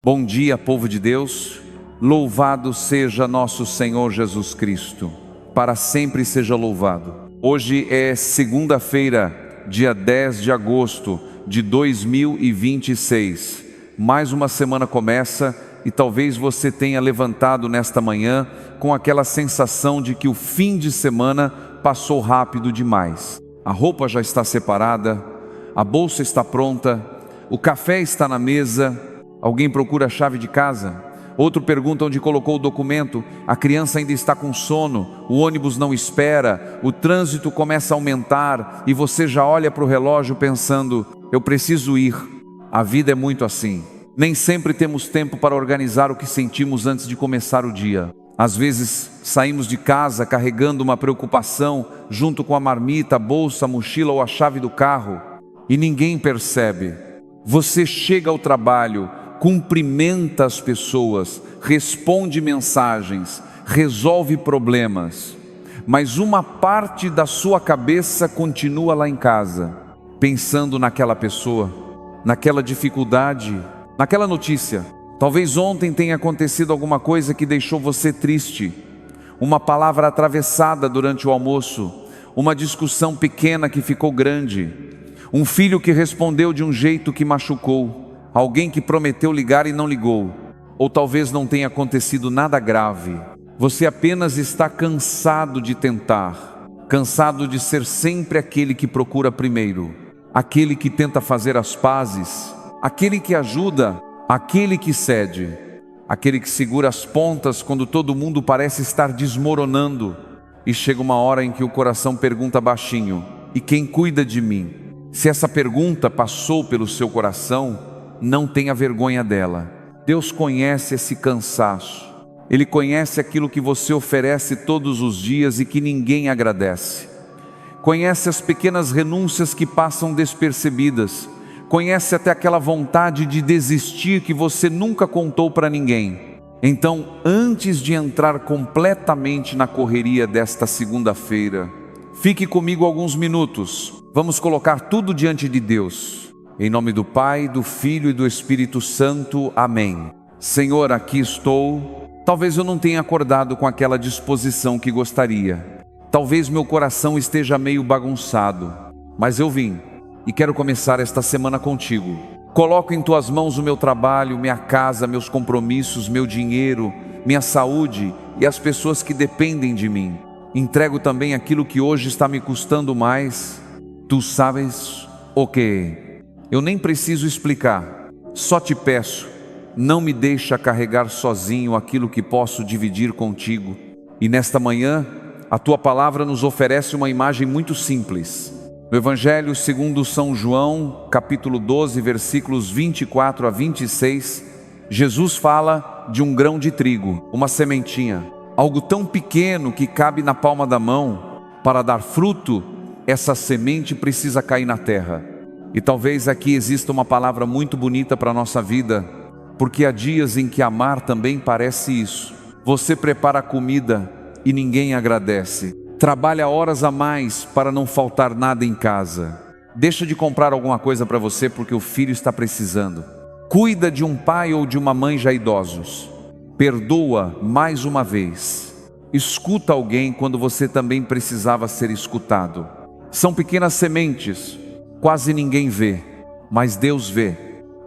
Bom dia, povo de Deus, louvado seja nosso Senhor Jesus Cristo, para sempre seja louvado. Hoje é segunda-feira, dia 10 de agosto de 2026, mais uma semana começa e talvez você tenha levantado nesta manhã com aquela sensação de que o fim de semana passou rápido demais. A roupa já está separada, a bolsa está pronta, o café está na mesa. Alguém procura a chave de casa, outro pergunta onde colocou o documento, a criança ainda está com sono, o ônibus não espera, o trânsito começa a aumentar e você já olha para o relógio pensando, eu preciso ir. A vida é muito assim, nem sempre temos tempo para organizar o que sentimos antes de começar o dia. Às vezes saímos de casa carregando uma preocupação junto com a marmita, a bolsa, a mochila ou a chave do carro e ninguém percebe. Você chega ao trabalho, cumprimenta as pessoas, responde mensagens, resolve problemas, mas uma parte da sua cabeça continua lá em casa, pensando naquela pessoa, naquela dificuldade, naquela notícia. Talvez ontem tenha acontecido alguma coisa que deixou você triste, uma palavra atravessada durante o almoço, uma discussão pequena que ficou grande, um filho que respondeu de um jeito que machucou, alguém que prometeu ligar e não ligou, ou talvez não tenha acontecido nada grave. Você apenas está cansado de tentar, cansado de ser sempre aquele que procura primeiro, aquele que tenta fazer as pazes, aquele que ajuda, aquele que cede, aquele que segura as pontas quando todo mundo parece estar desmoronando. E chega uma hora em que o coração pergunta baixinho, e quem cuida de mim? Se essa pergunta passou pelo seu coração, não tenha vergonha dela. Deus conhece esse cansaço. Ele conhece aquilo que você oferece todos os dias e que ninguém agradece. Conhece as pequenas renúncias que passam despercebidas. Conhece até aquela vontade de desistir que você nunca contou para ninguém. Então, antes de entrar completamente na correria desta segunda-feira, fique comigo alguns minutos. Vamos colocar tudo diante de Deus. Em nome do Pai, do Filho e do Espírito Santo. Amém. Senhor, aqui estou. Talvez eu não tenha acordado com aquela disposição que gostaria. Talvez meu coração esteja meio bagunçado. Mas eu vim e quero começar esta semana contigo. Coloco em tuas mãos o meu trabalho, minha casa, meus compromissos, meu dinheiro, minha saúde e as pessoas que dependem de mim. Entrego também aquilo que hoje está me custando mais. Tu sabes o que? Eu nem preciso explicar, só te peço, não me deixa carregar sozinho aquilo que posso dividir contigo. E nesta manhã, a tua palavra nos oferece uma imagem muito simples. No Evangelho segundo São João, capítulo 12, versículos 24 a 26, Jesus fala de um grão de trigo, uma sementinha, algo tão pequeno que cabe na palma da mão. Para dar fruto, essa semente precisa cair na terra. E talvez aqui exista uma palavra muito bonita para a nossa vida, porque há dias em que amar também parece isso. Você prepara a comida e ninguém agradece. Trabalha horas a mais para não faltar nada em casa. Deixa de comprar alguma coisa para você porque o filho está precisando. Cuida de um pai ou de uma mãe já idosos. Perdoa mais uma vez. Escuta alguém quando você também precisava ser escutado. São pequenas sementes. Quase ninguém vê, mas Deus vê.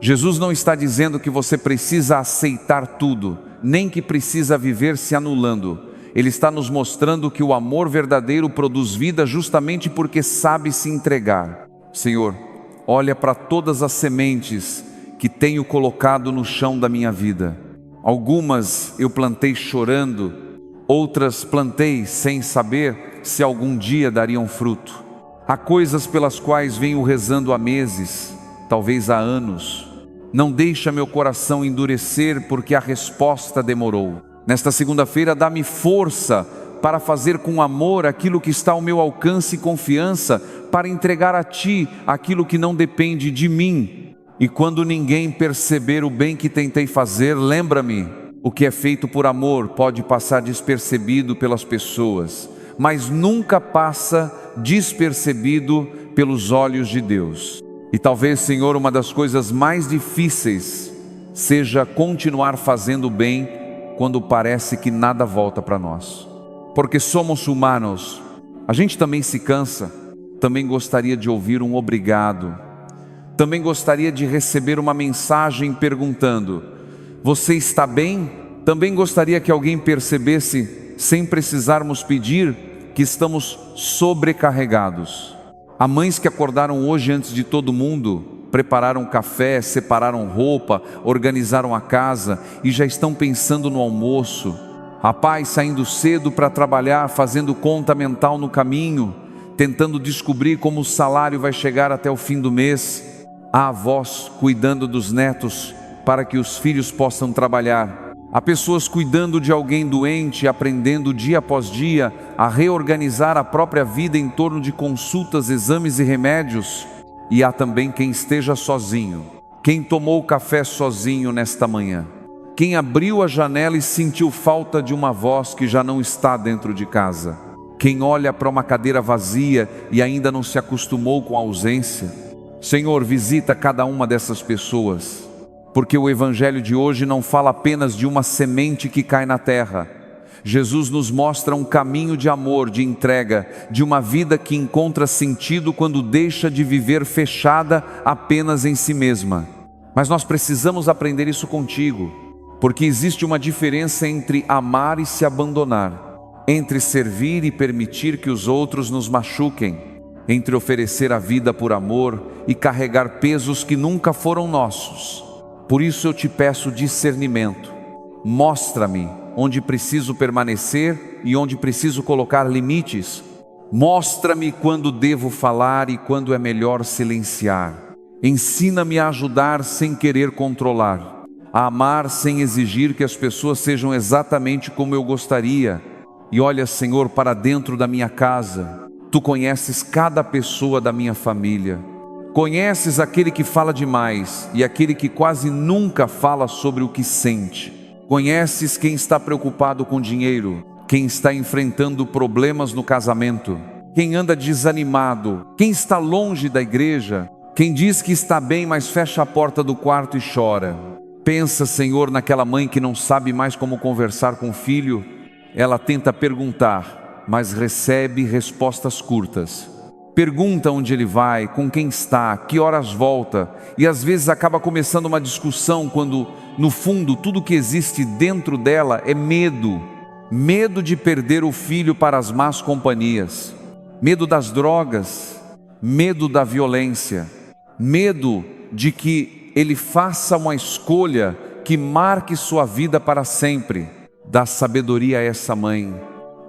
Jesus não está dizendo que você precisa aceitar tudo, nem que precisa viver se anulando. Ele está nos mostrando que o amor verdadeiro produz vida justamente porque sabe se entregar. Senhor, olha para todas as sementes que tenho colocado no chão da minha vida. Algumas eu plantei chorando, outras plantei sem saber se algum dia dariam fruto. Há coisas pelas quais venho rezando há meses, talvez há anos. Não deixa meu coração endurecer porque a resposta demorou. Nesta segunda-feira dá-me força para fazer com amor aquilo que está ao meu alcance e confiança para entregar a Ti aquilo que não depende de mim. E quando ninguém perceber o bem que tentei fazer, lembra-me, o que é feito por amor pode passar despercebido pelas pessoas, mas nunca passa despercebido pelos olhos de Deus. E talvez, Senhor, uma das coisas mais difíceis seja continuar fazendo bem quando parece que nada volta para nós. Porque somos humanos, a gente também se cansa, também gostaria de ouvir um obrigado, também gostaria de receber uma mensagem perguntando: você está bem? Também gostaria que alguém percebesse, sem precisarmos pedir, que estamos sobrecarregados. Há mães que acordaram hoje antes de todo mundo, prepararam café, separaram roupa, organizaram a casa e já estão pensando no almoço. Há pais saindo cedo para trabalhar, fazendo conta mental no caminho, tentando descobrir como o salário vai chegar até o fim do mês. Há avós cuidando dos netos para que os filhos possam trabalhar. Há pessoas cuidando de alguém doente, aprendendo dia após dia a reorganizar a própria vida em torno de consultas, exames e remédios. E há também quem esteja sozinho, quem tomou café sozinho nesta manhã, quem abriu a janela e sentiu falta de uma voz que já não está dentro de casa, quem olha para uma cadeira vazia e ainda não se acostumou com a ausência. Senhor, visita cada uma dessas pessoas, porque o Evangelho de hoje não fala apenas de uma semente que cai na terra. Jesus nos mostra um caminho de amor, de entrega, de uma vida que encontra sentido quando deixa de viver fechada apenas em si mesma. Mas nós precisamos aprender isso contigo, porque existe uma diferença entre amar e se abandonar, entre servir e permitir que os outros nos machuquem, entre oferecer a vida por amor e carregar pesos que nunca foram nossos. Por isso eu te peço discernimento. Mostra-me onde preciso permanecer e onde preciso colocar limites. Mostra-me quando devo falar e quando é melhor silenciar. Ensina-me a ajudar sem querer controlar, a amar sem exigir que as pessoas sejam exatamente como eu gostaria. E olha, Senhor, para dentro da minha casa. Tu conheces cada pessoa da minha família. Conheces aquele que fala demais e aquele que quase nunca fala sobre o que sente. Conheces quem está preocupado com dinheiro, quem está enfrentando problemas no casamento, quem anda desanimado, quem está longe da igreja, quem diz que está bem, mas fecha a porta do quarto e chora. Pensa, Senhor, naquela mãe que não sabe mais como conversar com o filho. Ela tenta perguntar, mas recebe respostas curtas. Pergunta onde ele vai, com quem está, que horas volta, e às vezes acaba começando uma discussão quando, no fundo, tudo que existe dentro dela é medo. Medo de perder o filho para as más companhias, medo das drogas, medo da violência, medo de que ele faça uma escolha que marque sua vida para sempre. Dá sabedoria a essa mãe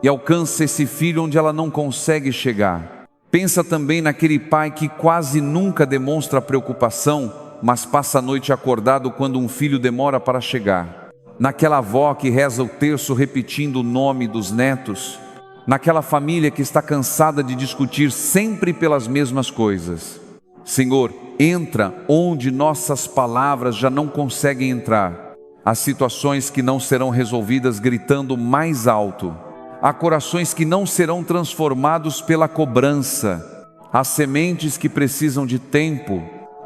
e alcança esse filho onde ela não consegue chegar. Pensa também naquele pai que quase nunca demonstra preocupação, mas passa a noite acordado quando um filho demora para chegar. Naquela avó que reza o terço repetindo o nome dos netos. Naquela família que está cansada de discutir sempre pelas mesmas coisas. Senhor, entra onde nossas palavras já não conseguem entrar. Há situações que não serão resolvidas gritando mais alto. Há corações que não serão transformados pela cobrança. Há sementes que precisam de tempo.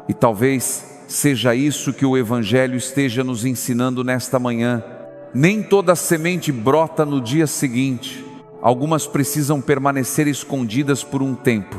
E talvez seja isso que o Evangelho esteja nos ensinando nesta manhã. Nem toda semente brota no dia seguinte. Algumas precisam permanecer escondidas por um tempo.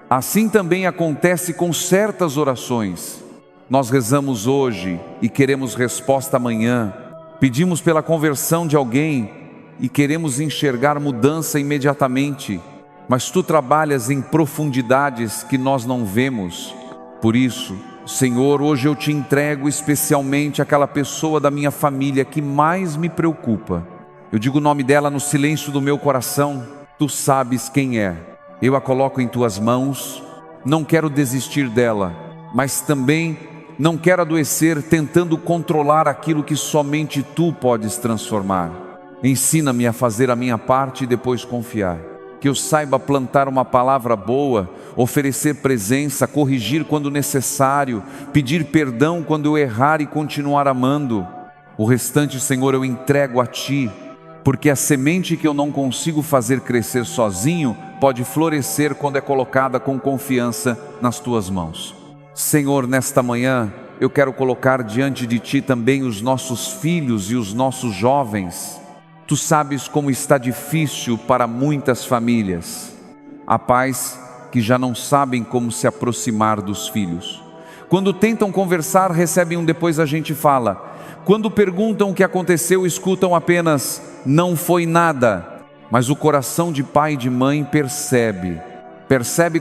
Assim também acontece com certas orações. Nós rezamos hoje e queremos resposta amanhã. Pedimos pela conversão de alguém e queremos enxergar mudança imediatamente, mas Tu trabalhas em profundidades que nós não vemos. Por isso, Senhor, hoje eu Te entrego especialmente aquela pessoa da minha família que mais me preocupa. Eu digo o nome dela no silêncio do meu coração. Tu sabes quem é. Eu a coloco em Tuas mãos. Não quero desistir dela, mas também não quero adoecer tentando controlar aquilo que somente Tu podes transformar. Ensina-me a fazer a minha parte e depois confiar. Que eu saiba plantar uma palavra boa, oferecer presença, corrigir quando necessário, pedir perdão quando eu errar e continuar amando. O restante, Senhor, eu entrego a Ti, porque a semente que eu não consigo fazer crescer sozinho pode florescer quando é colocada com confiança nas Tuas mãos. Senhor, nesta manhã, eu quero colocar diante de Ti também os nossos filhos e os nossos jovens. Tu sabes como está difícil para muitas famílias. Há pais que já não sabem como se aproximar dos filhos. Quando tentam conversar, recebem um depois a gente fala. Quando perguntam o que aconteceu, escutam apenas, não foi nada. Mas o coração de pai e de mãe percebe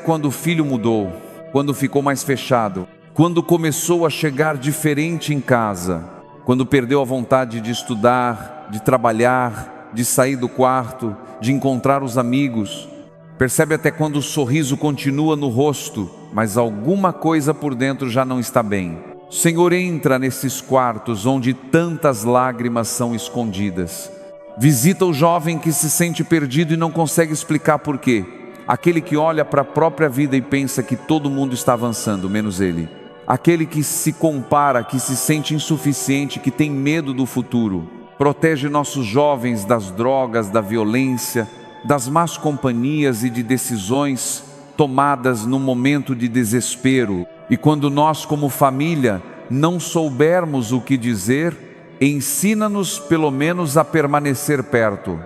quando o filho mudou, quando ficou mais fechado, quando começou a chegar diferente em casa, quando perdeu a vontade de estudar, de trabalhar, de sair do quarto, de encontrar os amigos. Percebe até quando o sorriso continua no rosto, mas alguma coisa por dentro já não está bem. Senhor, entra nesses quartos onde tantas lágrimas são escondidas. Visita o jovem que se sente perdido e não consegue explicar por quê. Aquele que olha para a própria vida e pensa que todo mundo está avançando, menos ele. Aquele que se compara, que se sente insuficiente, que tem medo do futuro. Protege nossos jovens das drogas, da violência, das más companhias e de decisões tomadas no momento de desespero. E quando nós, como família, não soubermos o que dizer, ensina-nos pelo menos a permanecer perto.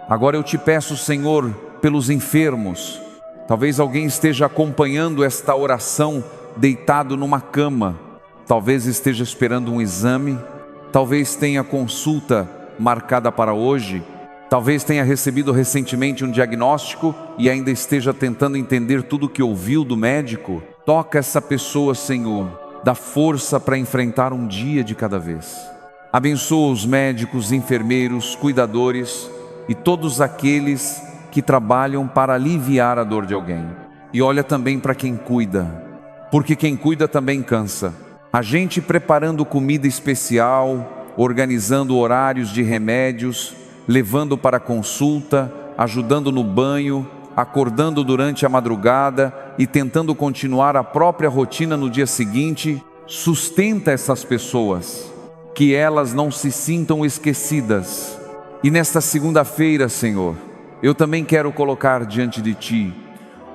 Agora eu te peço, Senhor, pelos enfermos. Talvez alguém esteja acompanhando esta oração deitado numa cama. Talvez esteja esperando um exame. Talvez tenha consulta marcada para hoje. Talvez tenha recebido recentemente um diagnóstico e ainda esteja tentando entender tudo o que ouviu do médico. Toca essa pessoa, Senhor. Dá força para enfrentar um dia de cada vez. Abençoa os médicos, enfermeiros, cuidadores e todos aqueles que trabalham para aliviar a dor de alguém. E olha também para quem cuida, porque quem cuida também cansa. A gente preparando comida especial, organizando horários de remédios, levando para consulta, ajudando no banho, acordando durante a madrugada e tentando continuar a própria rotina no dia seguinte, sustenta essas pessoas, que elas não se sintam esquecidas. E nesta segunda-feira, Senhor, eu também quero colocar diante de Ti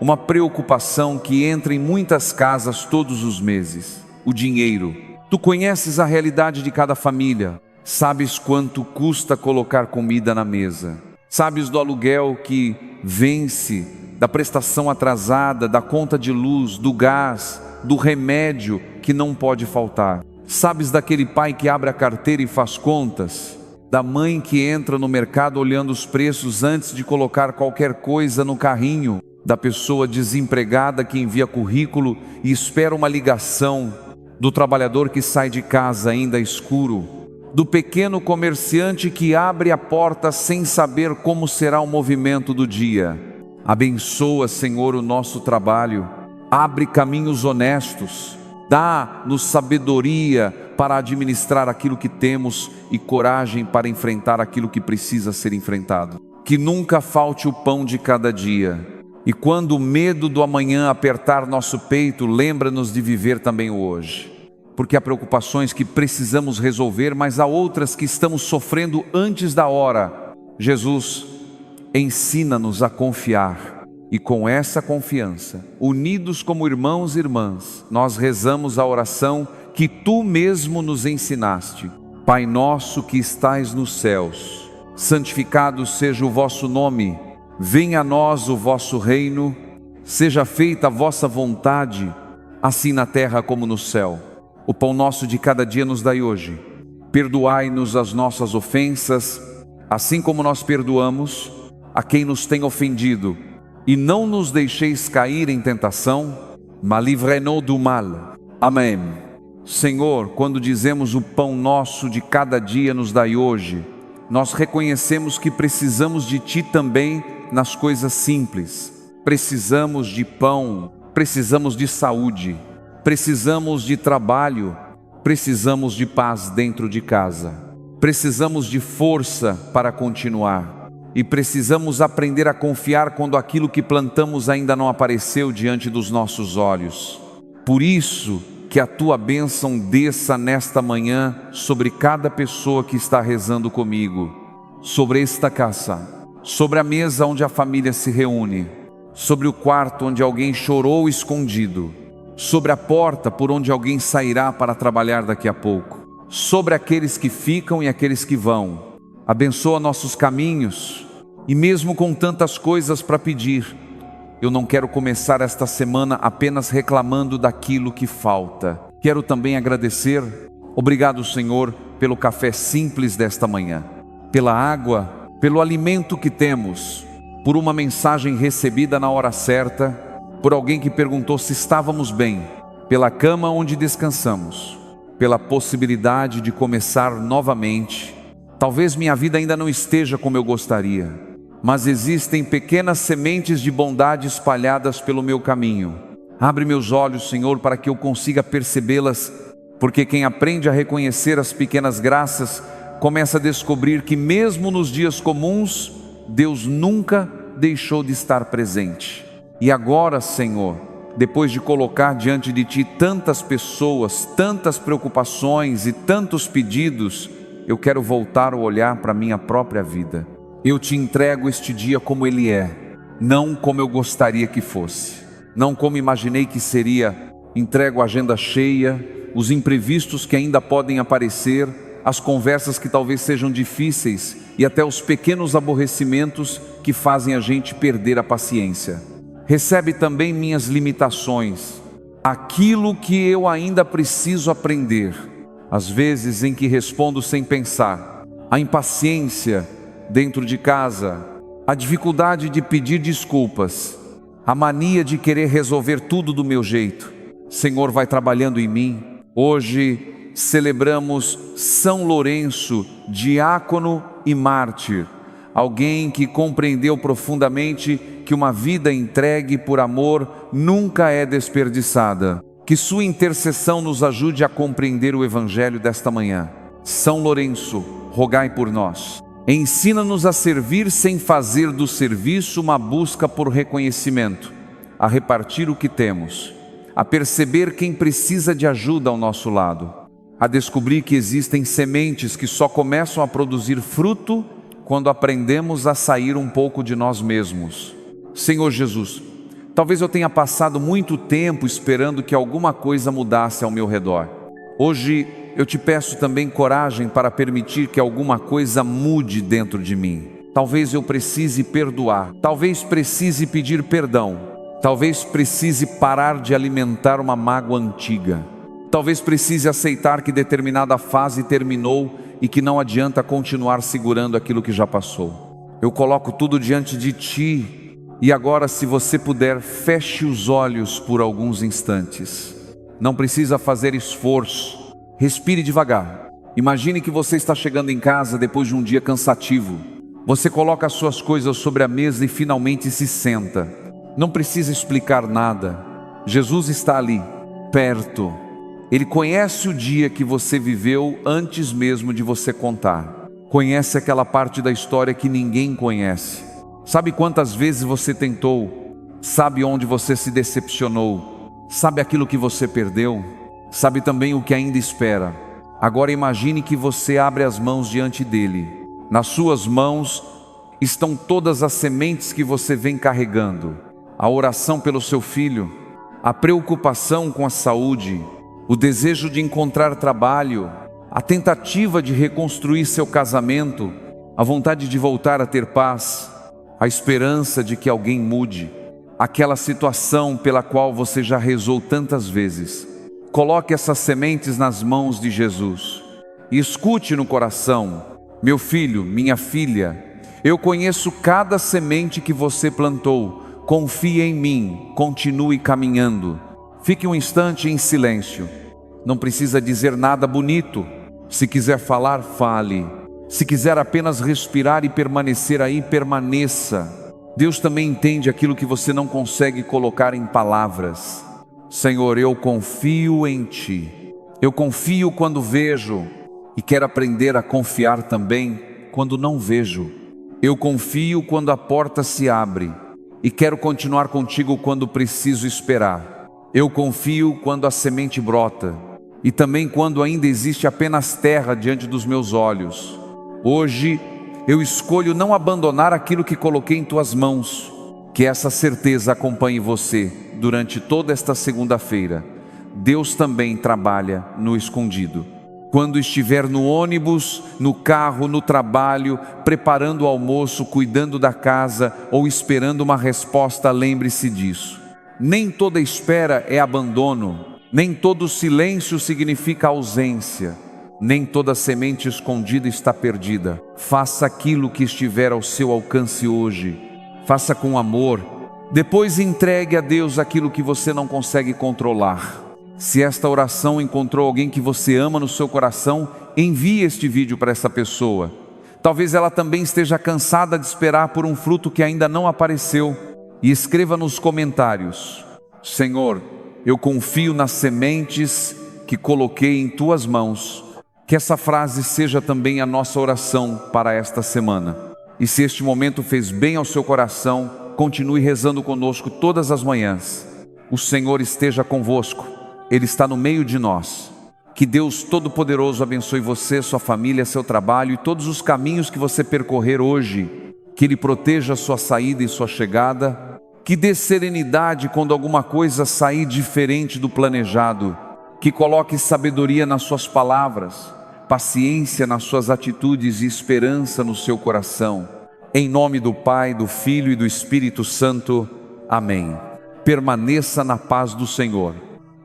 uma preocupação que entra em muitas casas todos os meses: o dinheiro. Tu conheces a realidade de cada família, sabes quanto custa colocar comida na mesa, sabes do aluguel que vence, da prestação atrasada, da conta de luz, do gás, do remédio que não pode faltar. Sabes daquele pai que abre a carteira e faz contas, da mãe que entra no mercado olhando os preços antes de colocar qualquer coisa no carrinho, da pessoa desempregada que envia currículo e espera uma ligação, do trabalhador que sai de casa ainda escuro, do pequeno comerciante que abre a porta sem saber como será o movimento do dia. Abençoa, Senhor, o nosso trabalho, abre caminhos honestos, dá-nos sabedoria para administrar aquilo que temos e coragem para enfrentar aquilo que precisa ser enfrentado. Que nunca falte o pão de cada dia. E quando o medo do amanhã apertar nosso peito, lembra-nos de viver também o hoje. Porque há preocupações que precisamos resolver, mas há outras que estamos sofrendo antes da hora. Jesus, ensina-nos a confiar. E com essa confiança, unidos como irmãos e irmãs, nós rezamos a oração que Tu mesmo nos ensinaste. Pai nosso que estais nos céus, santificado seja o vosso nome. Venha a nós o vosso reino, seja feita a vossa vontade, assim na terra como no céu. O pão nosso de cada dia nos dai hoje. Perdoai-nos as nossas ofensas, assim como nós perdoamos a quem nos tem ofendido. E não nos deixeis cair em tentação, mas livrai-nos do mal. Amém. Senhor, quando dizemos o pão nosso de cada dia nos dai hoje, nós reconhecemos que precisamos de Ti também nas coisas simples. Precisamos de pão, precisamos de saúde, precisamos de trabalho, precisamos de paz dentro de casa, precisamos de força para continuar e precisamos aprender a confiar quando aquilo que plantamos ainda não apareceu diante dos nossos olhos. Por isso, que a Tua bênção desça nesta manhã sobre cada pessoa que está rezando comigo, sobre esta casa, sobre a mesa onde a família se reúne, sobre o quarto onde alguém chorou escondido. sobre a porta por onde alguém sairá para trabalhar daqui a pouco, sobre aqueles que ficam e aqueles que vão. Abençoa nossos caminhos, e mesmo com tantas coisas para pedir, eu não quero começar esta semana apenas reclamando daquilo que falta. Quero também agradecer. Obrigado, Senhor, pelo café simples desta manhã, pela água, pelo alimento que temos, por uma mensagem recebida na hora certa, por alguém que perguntou se estávamos bem, pela cama onde descansamos, pela possibilidade de começar novamente. Talvez minha vida ainda não esteja como eu gostaria, mas existem pequenas sementes de bondade espalhadas pelo meu caminho. Abre meus olhos, Senhor, para que eu consiga percebê-las, porque quem aprende a reconhecer as pequenas graças, começa a descobrir que mesmo nos dias comuns, Deus nunca deixou de estar presente. E agora, Senhor, depois de colocar diante de Ti tantas pessoas, tantas preocupações e tantos pedidos, eu quero voltar o olhar para a minha própria vida. Eu Te entrego este dia como ele é, não como eu gostaria que fosse, não como imaginei que seria. Entrego a agenda cheia, os imprevistos que ainda podem aparecer, as conversas que talvez sejam difíceis e até os pequenos aborrecimentos que fazem a gente perder a paciência. Recebe também minhas limitações, aquilo que eu ainda preciso aprender, às vezes em que respondo sem pensar, a impaciência dentro de casa, a dificuldade de pedir desculpas, a mania de querer resolver tudo do meu jeito. Senhor, vai trabalhando em mim. Hoje celebramos São Lourenço, diácono e mártir, alguém que compreendeu profundamente que uma vida entregue por amor nunca é desperdiçada. Que sua intercessão nos ajude a compreender o Evangelho desta manhã. São Lourenço, rogai por nós. Ensina-nos a servir sem fazer do serviço uma busca por reconhecimento, a repartir o que temos, a perceber quem precisa de ajuda ao nosso lado, a descobrir que existem sementes que só começam a produzir fruto quando aprendemos a sair um pouco de nós mesmos. Senhor Jesus, talvez eu tenha passado muito tempo esperando que alguma coisa mudasse ao meu redor. Hoje eu Te peço também coragem para permitir que alguma coisa mude dentro de mim. Talvez eu precise perdoar, talvez precise pedir perdão, talvez precise parar de alimentar uma mágoa antiga, talvez precise aceitar que determinada fase terminou e que não adianta continuar segurando aquilo que já passou. Eu coloco tudo diante de Ti e agora, se você puder, feche os olhos por alguns instantes. Não precisa fazer esforço. Respire devagar. Imagine que você está chegando em casa depois de um dia cansativo. Você coloca as suas coisas sobre a mesa e finalmente se senta. Não precisa explicar nada. Jesus está ali, perto. Ele conhece o dia que você viveu antes mesmo de você contar. Conhece aquela parte da história que ninguém conhece. Sabe quantas vezes você tentou. Sabe onde você se decepcionou. Sabe aquilo que você perdeu. Sabe também o que ainda espera. Agora imagine que você abre as mãos diante dele. Nas suas mãos estão todas as sementes que você vem carregando. A oração pelo seu filho, a preocupação com a saúde, o desejo de encontrar trabalho, a tentativa de reconstruir seu casamento, a vontade de voltar a ter paz, a esperança de que alguém mude, aquela situação pela qual você já rezou tantas vezes. Coloque essas sementes nas mãos de Jesus e escute no coração: meu filho, minha filha, eu conheço cada semente que você plantou, confie em mim, continue caminhando. Fique um instante em silêncio, não precisa dizer nada bonito. Se quiser falar, fale. Se quiser apenas respirar e permanecer aí, permaneça. Deus também entende aquilo que você não consegue colocar em palavras. Senhor, eu confio em Ti. Eu confio quando vejo e quero aprender a confiar também quando não vejo. Eu confio quando a porta se abre e quero continuar contigo quando preciso esperar. Eu confio quando a semente brota e também quando ainda existe apenas terra diante dos meus olhos. Hoje eu escolho não abandonar aquilo que coloquei em Tuas mãos. Que essa certeza acompanhe você durante toda esta segunda-feira. Deus também trabalha no escondido. Quando estiver no ônibus, no carro, no trabalho, preparando o almoço, cuidando da casa ou esperando uma resposta, lembre-se disso. Nem toda espera é abandono, nem todo silêncio significa ausência, nem toda semente escondida está perdida. Faça aquilo que estiver ao seu alcance hoje. Faça com amor. Depois entregue a Deus aquilo que você não consegue controlar. Se esta oração encontrou alguém que você ama no seu coração, envie este vídeo para essa pessoa. Talvez ela também esteja cansada de esperar por um fruto que ainda não apareceu. E escreva nos comentários: Senhor, eu confio nas sementes que coloquei em tuas mãos. Que essa frase seja também a nossa oração para esta semana. E se este momento fez bem ao seu coração, continue rezando conosco todas as manhãs. O Senhor esteja convosco. Ele está no meio de nós. Que Deus Todo-Poderoso abençoe você, sua família, seu trabalho e todos os caminhos que você percorrer hoje. Que Ele proteja a sua saída e sua chegada. Que dê serenidade quando alguma coisa sair diferente do planejado. Que coloque sabedoria nas suas palavras, paciência nas suas atitudes e esperança no seu coração. Em nome do Pai, do Filho e do Espírito Santo. Amém. Permaneça na paz do Senhor.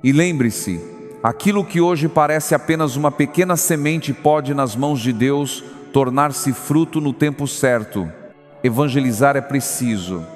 E lembre-se, aquilo que hoje parece apenas uma pequena semente pode, nas mãos de Deus, tornar-se fruto no tempo certo. Evangelizar é preciso.